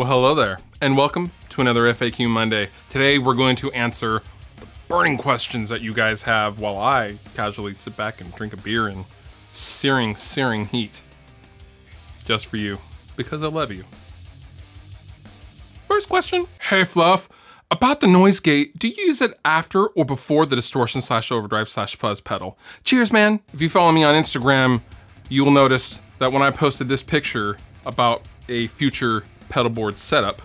hello there, and welcome to another FAQ Monday. Today we're going to answer the burning questions that you guys have while I casually sit back and drink a beer in searing heat. Just for you, because I love you. First question. Hey Fluff, about the noise gate, do you use it after or before the distortion / overdrive / fuzz pedal? Cheers, man. If you follow me on Instagram, you will notice that when I posted this picture about a future pedal board setup,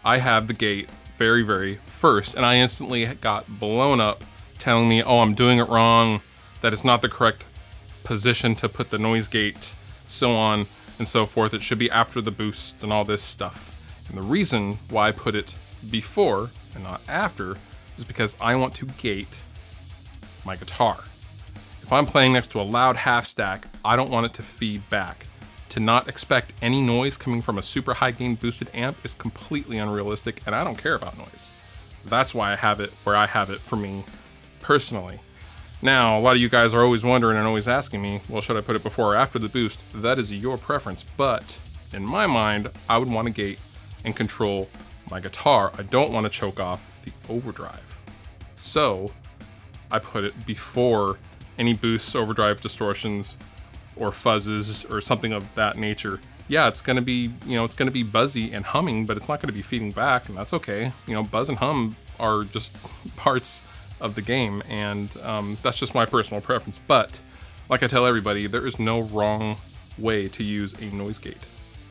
I have the gate very first, and I instantly got blown up telling me, oh, I'm doing it wrong, that it's not the correct position to put the noise gate, so on and so forth. It should be after the boost and all this stuff. And the reason why I put it before and not after is because I want to gate my guitar. If I'm playing next to a loud half stack, I don't want it to feed back. To not expect any noise coming from a super high gain boosted amp is completely unrealistic, and I don't care about noise. That's why I have it where I have it for me personally. Now, a lot of you guys are always wondering and always asking me, well, should I put it before or after the boost? That is your preference, but in my mind, I would want to gate and control my guitar. I don't want to choke off the overdrive. So I put it before any boosts, overdrive, distortions, or fuzzes, or something of that nature. Yeah, it's gonna be, it's gonna be buzzy and humming, but it's not gonna be feeding back, and that's okay. Buzz and hum are just parts of the game, and that's just my personal preference. But like I tell everybody, there is no wrong way to use a noise gate.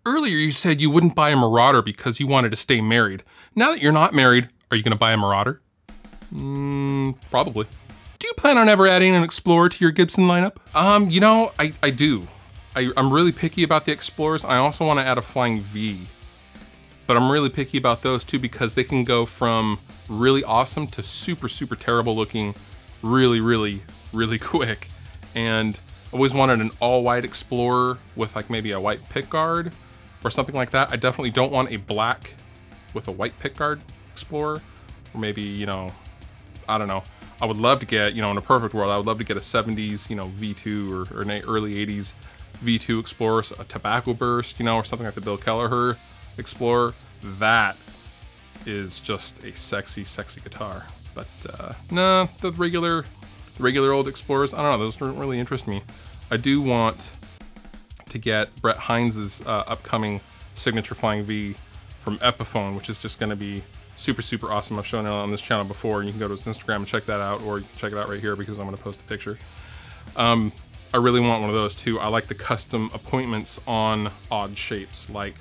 Earlier you said you wouldn't buy a Marauder because you wanted to stay married. Now that you're not married, are you gonna buy a Marauder? Probably. Do you plan on ever adding an Explorer to your Gibson lineup? I do. I'm really picky about the Explorers. I also want to add a Flying V, but I'm really picky about those too because they can go from really awesome to super terrible looking really quick. And I always wanted an all-white Explorer with like maybe a white pickguard or something like that. I definitely don't want a black with a white pickguard Explorer, or maybe, I don't know. I would love to get, in a perfect world, I would love to get a 70s, V2 or an early 80s V2 Explorer, a Tobacco Burst, or something like the Bill Kelleher Explorer. That is just a sexy guitar. But no, the regular old Explorers, I don't know, those don't really interest me. I do want to get Brett Hines' upcoming signature Flying V from Epiphone, which is just gonna be super awesome. I've shown it on this channel before. You can go to his Instagram and check that out, or you can check it out right here because I'm gonna post a picture. I really want one of those too. I like the custom appointments on odd shapes like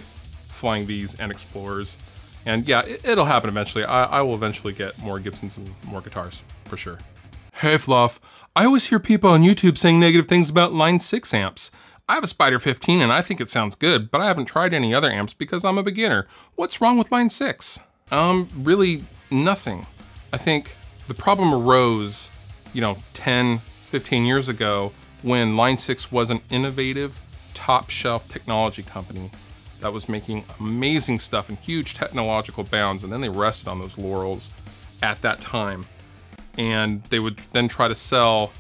Flying Vs and Explorers. And yeah, it'll happen eventually. I will eventually get more Gibsons and more guitars, for sure. Hey Fluff, I always hear people on YouTube saying negative things about Line 6 amps. I have a Spider 15 and I think it sounds good, but I haven't tried any other amps because I'm a beginner. What's wrong with Line 6? Really nothing. I think the problem arose, 10, 15 years ago when Line 6 was an innovative, top shelf technology company that was making amazing stuff and huge technological bounds, and then they rested on those laurels at that time. And they would then try to sell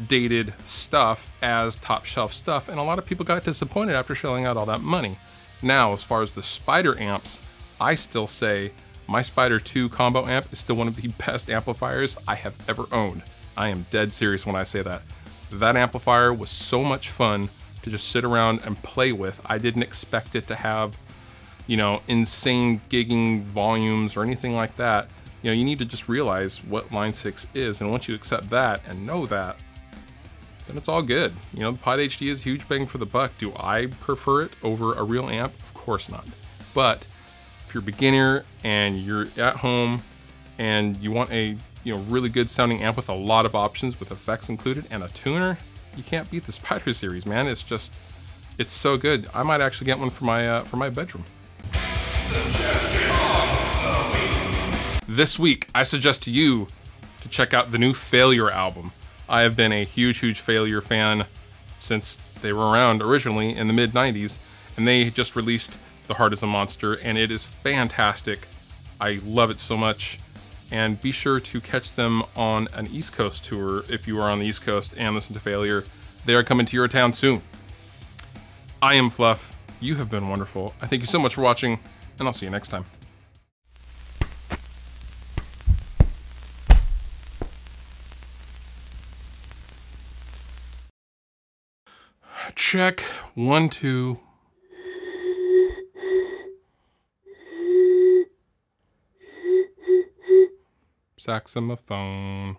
dated stuff as top shelf stuff, and a lot of people got disappointed after shelling out all that money. Now, as far as the Spider amps, I still say my Spider 2 combo amp is still one of the best amplifiers I have ever owned. I am dead serious when I say that. That amplifier was so much fun to just sit around and play with. I didn't expect it to have, insane gigging volumes or anything like that. You need to just realize what Line 6 is, and once you accept that and know that, then it's all good. The Pod HD is huge bang for the buck. Do I prefer it over a real amp? Of course not. But if you're a beginner and you're at home and you want a really good sounding amp with a lot of options with effects included and a tuner, you can't beat the Spider series, man. It's so good. I might actually get one for my bedroom. This week, I suggest to you to check out the new Failure album. I have been a huge Failure fan since they were around originally in the mid-90s, and they just released The Heart is a Monster, and it is fantastic. I love it so much. And be sure to catch them on an East Coast tour if you are on the East Coast and listen to Failure. They are coming to your town soon. I am Fluff. You have been wonderful. I thank you so much for watching. and I'll see you next time. Check, 1, 2. Saxophone.